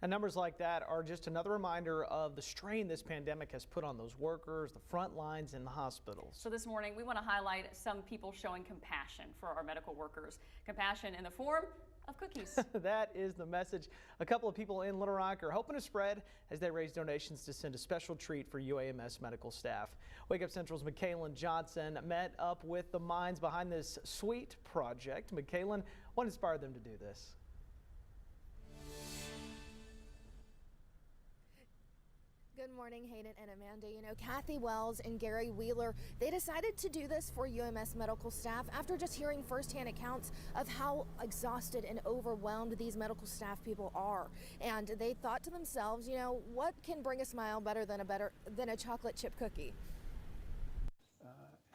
And numbers like that are just another reminder of the strain this pandemic has put on those workers, the front lines in the hospitals. So this morning we want to highlight some people showing compassion for our medical workers. Compassion in the form of cookies. That is the message a couple of people in Little Rock are hoping to spread as they raise donations to send a special treat for UAMS medical staff. Wake Up Central's Michaelan Johnson met up with the minds behind this sweet project. Michaelan, what inspired them to do this? Good morning, Hayden and Amanda. You know, Kathy Wells and Gary Wheeler, they decided to do this for UMS medical staff after just hearing firsthand accounts of how exhausted and overwhelmed these medical staff people are. And they thought to themselves, you know, what can bring a smile better than a chocolate chip cookie?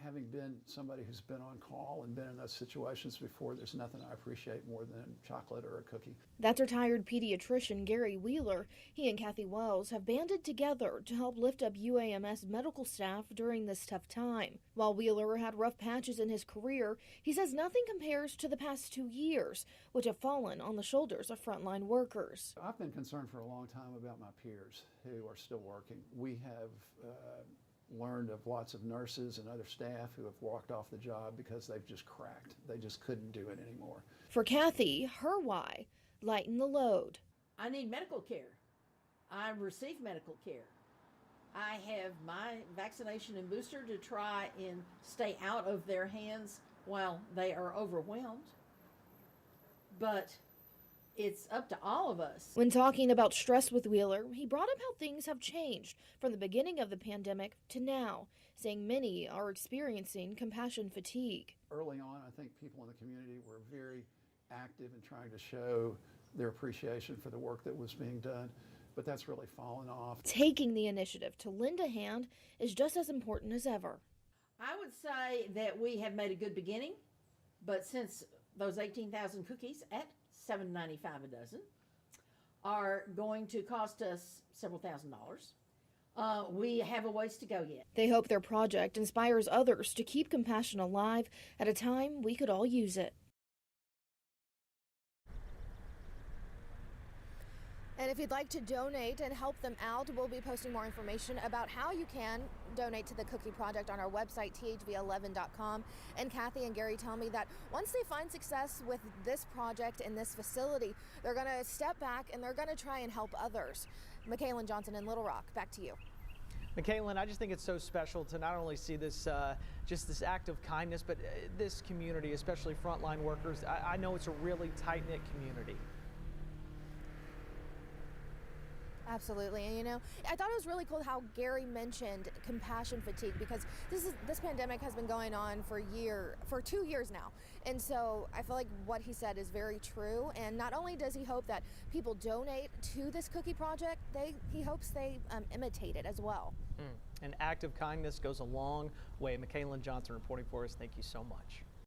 Having been somebody who's been on call and been in those situations before, there's nothing I appreciate more than chocolate or a cookie. That's retired pediatrician Gary Wheeler. He and Kathy Wells have banded together to help lift up UAMS medical staff during this tough time. While Wheeler had rough patches in his career, he says nothing compares to the past 2 years, which have fallen on the shoulders of frontline workers. I've been concerned for a long time about my peers who are still working. We have learned of lots of nurses and other staff who have walked off the job because they've just cracked. They just couldn't do it anymore. For Kathy, her why, lighten the load. I need medical care. I receive medical care. I have my vaccination and booster to try and stay out of their hands while they are overwhelmed. But it's up to all of us. When talking about stress with Wheeler, he brought up how things have changed from the beginning of the pandemic to now, saying many are experiencing compassion fatigue. Early on, I think people in the community were very active in trying to show their appreciation for the work that was being done, but that's really fallen off. Taking the initiative to lend a hand is just as important as ever. I would say that we have made a good beginning, but since those 18,000 cookies at $7.95 a dozen are going to cost us several $1,000s. We have a ways to go yet. They hope their project inspires others to keep compassion alive at a time we could all use it. And if you'd like to donate and help them out, we'll be posting more information about how you can donate to the Cookie Project on our website, thv-11.com. And Kathy and Gary tell me that once they find success with this project in this facility, they're going to step back and they're going to try and help others. Michaelan Johnson in Little Rock, back to you. Michaelan, I just think it's so special to not only see this, just this act of kindness, but this community, especially frontline workers. I know it's a really tight-knit community. Absolutely. And you know, I thought it was really cool how Gary mentioned compassion fatigue, because this pandemic has been going on for 2 years now. And so I feel like what he said is very true. And not only does he hope that people donate to this cookie project, he hopes they imitate it as well. An act of kindness goes a long way. Michaelan Johnson reporting for us. Thank you so much.